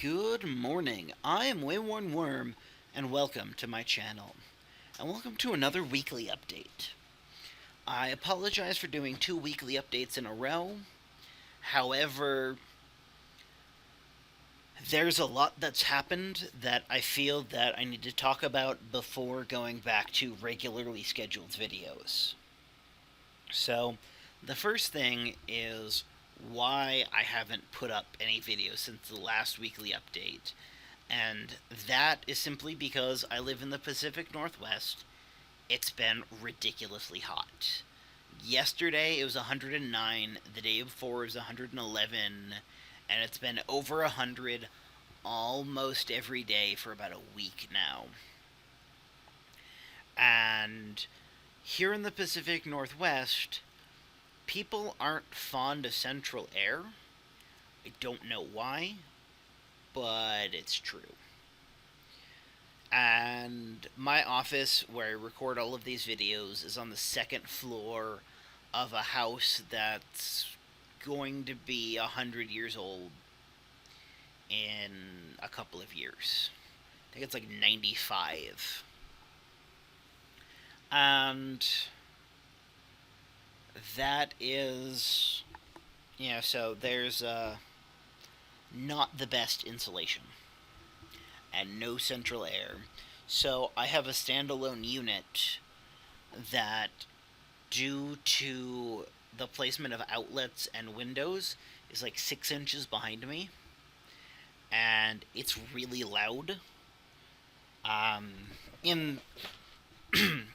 Good morning. I am WaywornWyrm, and welcome to my channel. And welcome to another weekly update. I apologize for doing two weekly updates in a row. However, there's a lot that's happened that I feel that I need to talk about before going back to regularly scheduled videos. So, the first thing is why I haven't put up any videos since the last weekly update. And that is simply because I live in the Pacific Northwest. It's been ridiculously hot. Yesterday it was 109, the day before it was 111, and it's been over 100 almost every day for about a week now. And here in the Pacific Northwest, people aren't fond of central air. I don't know why, but it's true. And my office, where I record all of these videos, is on the second floor of a house that's going to be 100 years old in a couple of years. I think it's like 95. And that is, so there's not the best insulation and no central air. So I have a standalone unit that, due to the placement of outlets and windows, is like 6 inches behind me, and it's really loud. In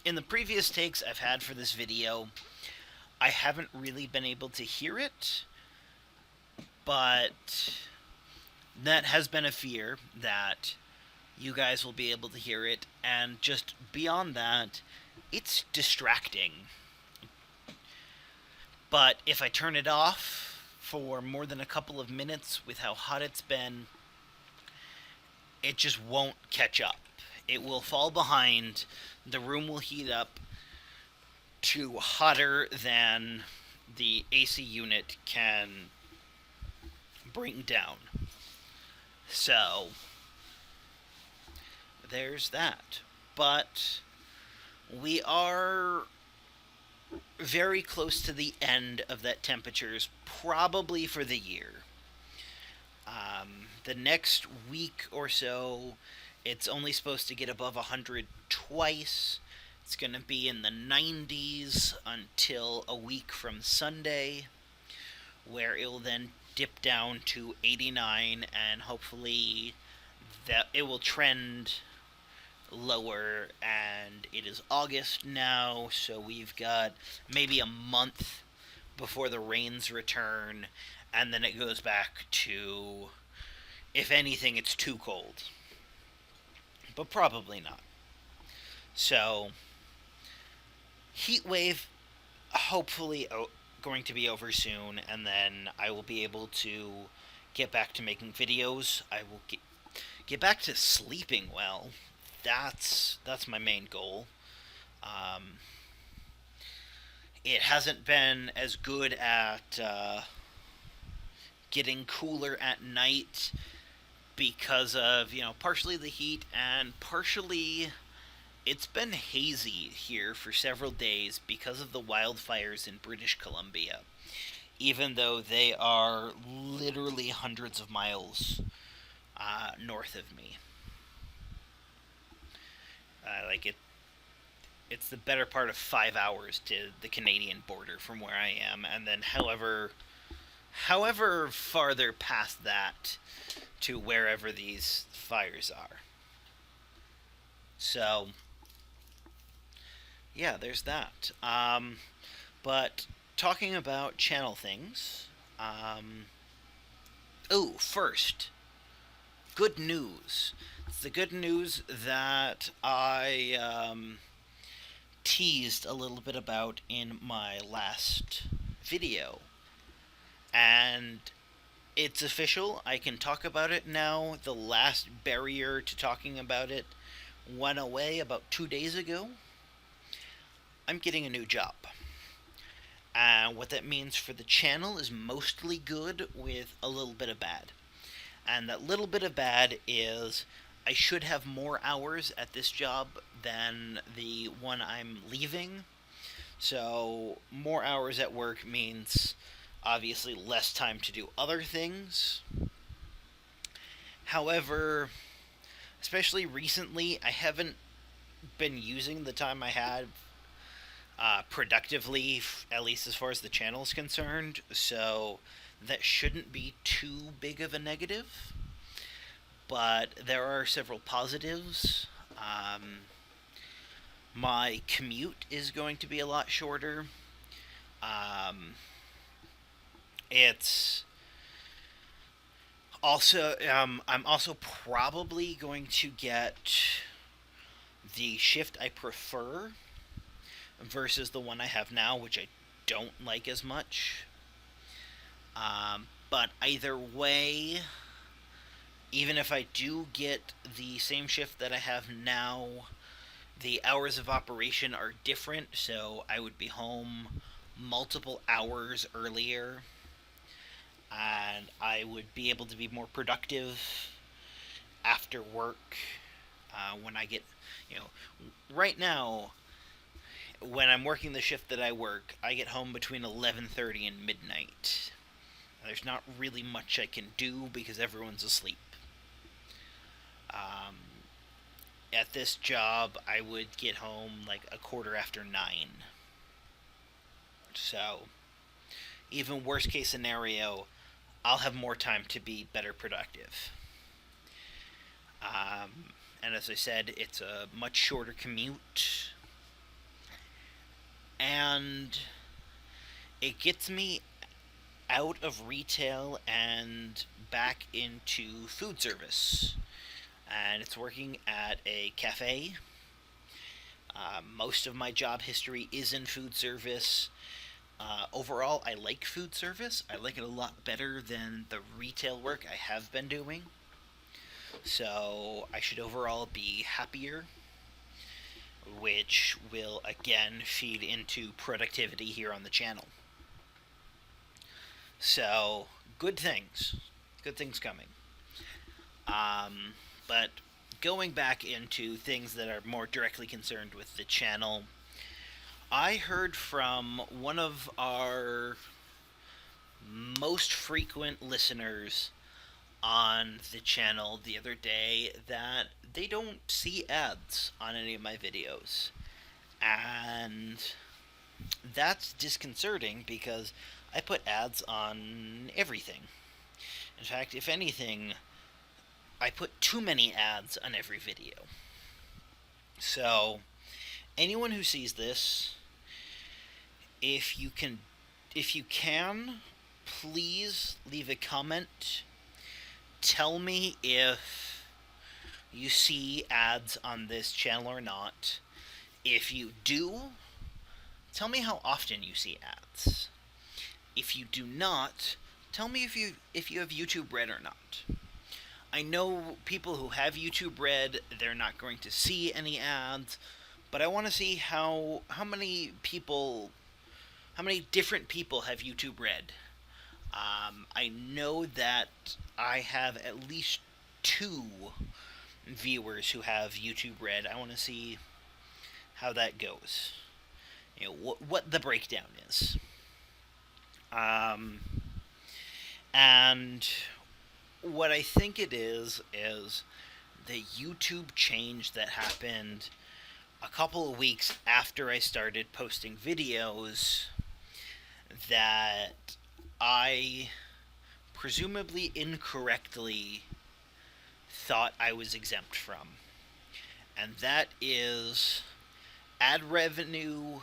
in the previous takes I've had for this video, I haven't really been able to hear it, but that has been a fear that you guys will be able to hear it, and just beyond that, it's distracting. But if I turn it off for more than a couple of minutes with how hot it's been, it just won't catch up. It will fall behind, the room will heat up to hotter than the AC unit can bring down. So, there's that. But we are very close to the end of that temperatures, probably for the year. The next week or so, it's only supposed to get above 100 twice. It's going to be in the 90s until a week from Sunday, where it will then dip down to 89, and hopefully that it will trend lower. And it is August now, so we've got maybe a month before the rains return, and then it goes back to, if anything, it's too cold. But probably not. So, Heatwave, hopefully going to be over soon, and then I will be able to get back to making videos. I will get back to sleeping well. That's my main goal. Um, it hasn't been as good at getting cooler at night because of, partially the heat, and partially it's been hazy here for several days because of the wildfires in British Columbia, even though they are literally hundreds of miles north of me. It's the better part of 5 hours to the Canadian border from where I am, and then however farther past that to wherever these fires are. So, yeah, there's that. But talking about channel things, first, good news. It's the good news that I teased a little bit about in my last video. And it's official. I can talk about it now. The last barrier to talking about it went away about 2 days ago. I'm getting a new job. And what that means for the channel is mostly good with a little bit of bad. And that little bit of bad is I should have more hours at this job than the one I'm leaving. So, more hours at work means obviously less time to do other things. However, especially recently, I haven't been using the time I had productively, at least as far as the channel is concerned, so that shouldn't be too big of a negative. But there are several positives. My commute is going to be a lot shorter. Um, it's also I'm also probably going to get the shift I prefer versus the one I have now, which I don't like as much. But either way, even if I do get the same shift that I have now, the hours of operation are different, so I would be home multiple hours earlier, and I would be able to be more productive after work when I get, you know, right now, when I'm working the shift that I work, I get home between 11:30 and midnight. There's not really much I can do because everyone's asleep. Um, at this job, I would get home like a quarter after 9. So, even worst case scenario, I'll have more time to be better productive. And as I said, it's a much shorter commute. And it gets me out of retail and back into food service. And it's working at a cafe. Most of my job history is in food service. Overall, I like food service. I like it a lot better than the retail work I have been doing. So I should overall be happier, which will again feed into productivity here on the channel. So, good things. Good things coming. But going back into things that are more directly concerned with the channel, I heard from one of our most frequent listeners on the channel the other day that they don't see ads on any of my videos. And that's disconcerting because I put ads on everything. In fact, if anything, I put too many ads on every video. So, anyone who sees this, if you can, please leave a comment. Tell me if you see ads on this channel or not. If you do, tell me how often you see ads. If you do not, tell me if you have YouTube Red or not. I know people who have YouTube Red, they're not going to see any ads, but I want to see how many different people have YouTube Red. I know that I have at least 2 viewers who have YouTube Red. I want to see how that goes. You know, what the breakdown is. And what I think it is the YouTube change that happened a couple of weeks after I started posting videos that I presumably incorrectly thought I was exempt from. And that is ad revenue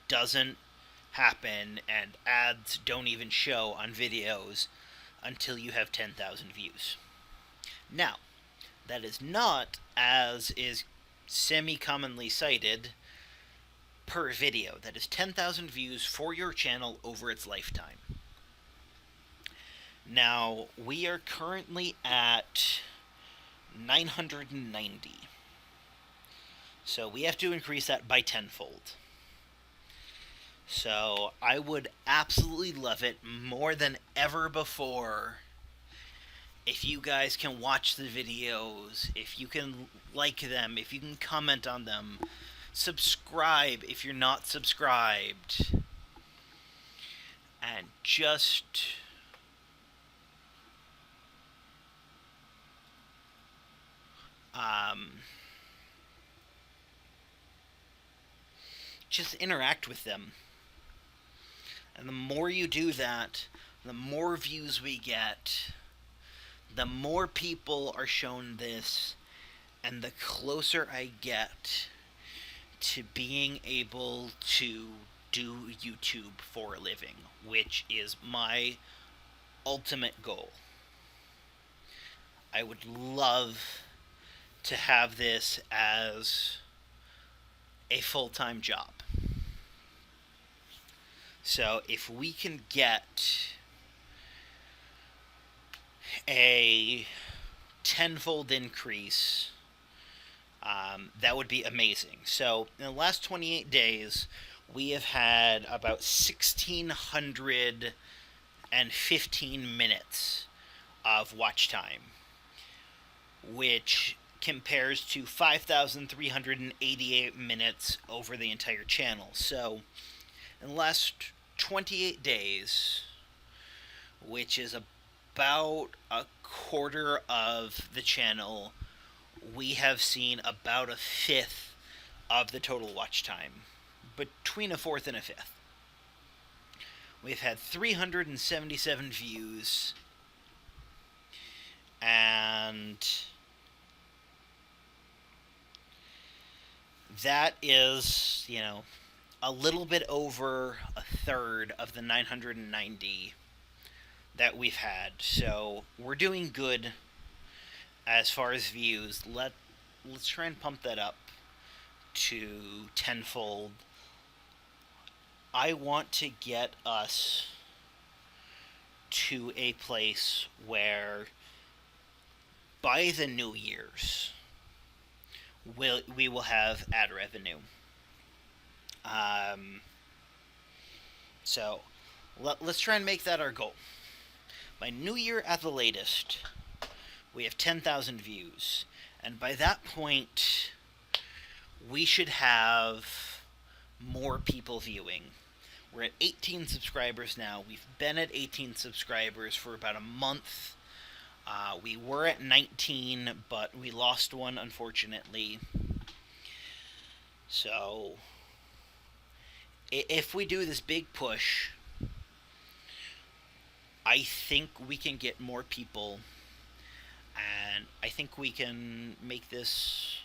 doesn't happen and ads don't even show on videos until you have 10,000 views. Now, that is not, as is semi-commonly cited, per video. That is 10,000 views for your channel over its lifetime. Now, we are currently at 990. So we have to increase that by tenfold. So I would absolutely love it more than ever before if you guys can watch the videos, if you can like them, if you can comment on them, subscribe if you're not subscribed, and um, just interact with them. And the more you do that, the more views we get, the more people are shown this, and the closer I get to being able to do YouTube for a living, which is my ultimate goal. I would love to have this as a full-time job. So if we can get a tenfold increase, that would be amazing. So in the last 28 days, we have had about 1,615 minutes of watch time, which compares to 5,388 minutes over the entire channel. So in the last 28 days, which is about a quarter of the channel, we have seen about a fifth of the total watch time, between a fourth and a fifth. We've had 377 views, and that is, a little bit over a third of the 990 that we've had. So we're doing good as far as views. Let's try and pump that up to tenfold. I want to get us to a place where by the New Year's we will have ad revenue. So let's try and make that our goal. By New Year at the latest, we have 10,000 views. And by that point, we should have more people viewing. We're at 18 subscribers now. We've been at 18 subscribers for about a month. We were at 19, but we lost one, unfortunately. So if we do this big push, I think we can get more people, and I think we can make this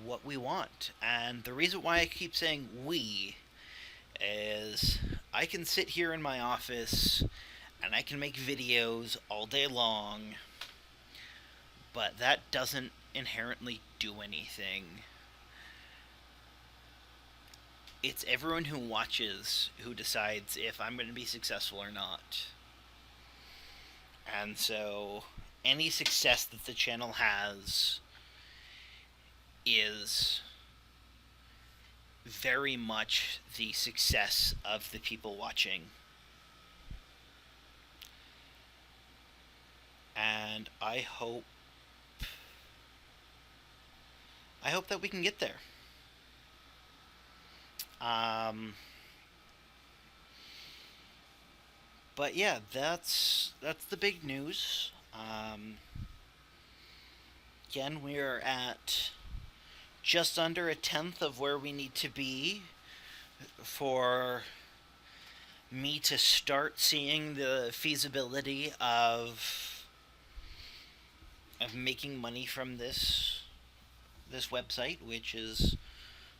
what we want. And the reason why I keep saying we is I can sit here in my office and I can make videos all day long, but that doesn't inherently do anything. It's everyone who watches who decides if I'm going to be successful or not. And so any success that the channel has is very much the success of the people watching. And I hope that we can get there. But yeah, that's the big news. Again, we are at just under a tenth of where we need to be for me to start seeing the feasibility of making money from this website, which is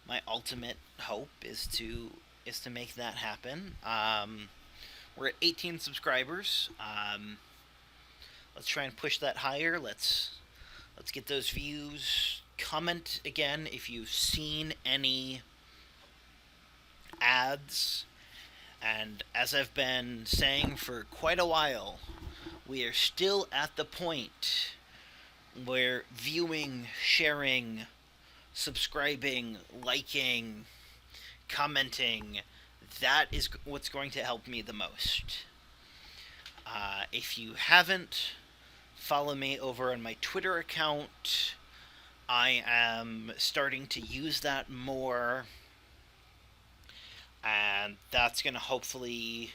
my ultimate hope, is to make that happen. We're at 18 subscribers. Let's try and push that higher. Let's get those views. Comment again if you've seen any ads. And as I've been saying for quite a while, we are still at the point where viewing, sharing, subscribing, liking, commenting, that is what's going to help me the most. If you haven't follow me over on my Twitter account. I am starting to use that more, and that's going to hopefully,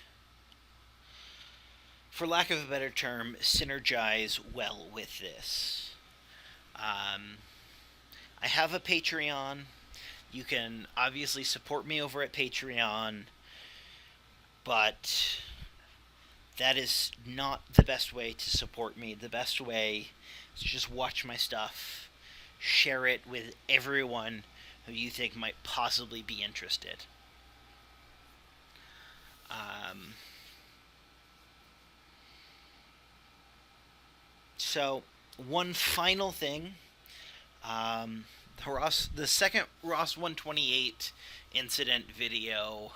for lack of a better term, synergize well with this. I have a Patreon. You can obviously support me over at Patreon, but that is not the best way to support me. The best way is to just watch my stuff, share it with everyone who you think might possibly be interested. So, one final thing. The second Ross 128 incident video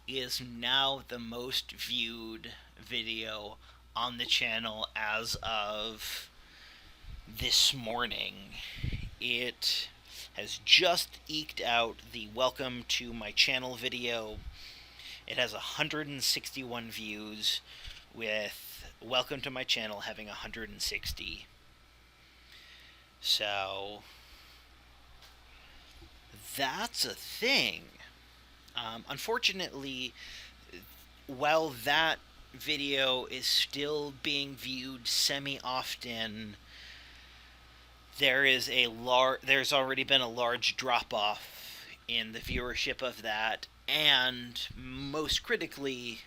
is now the most viewed video on the channel as of this morning. It has just eked out the welcome to my channel video. It has 161 views, with welcome to my channel having 160. So that's a thing. Unfortunately, while that video is still being viewed semi-often, there's already been a large drop-off in the viewership of that, and most critically,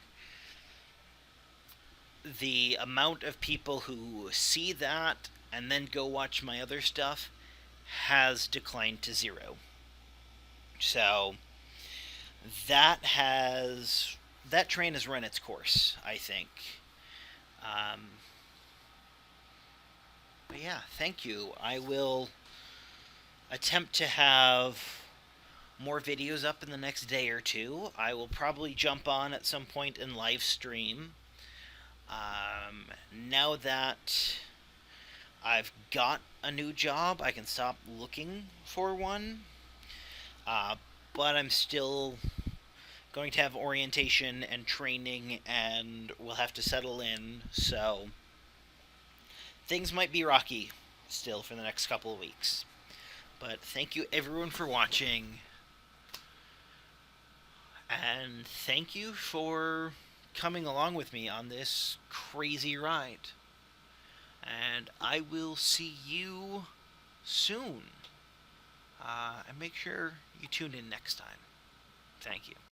the amount of people who see that and then go watch my other stuff has declined to 0. So that train has run its course, I think. But yeah, thank you. I will attempt to have more videos up in the next day or two. I will probably jump on at some point and live stream. Now that I've got a new job, I can stop looking for one. But I'm still going to have orientation and training, and we'll have to settle in, so things might be rocky still for the next couple of weeks. But thank you everyone for watching, and thank you for coming along with me on this crazy ride. And I will see you soon. And make sure you tune in next time. Thank you.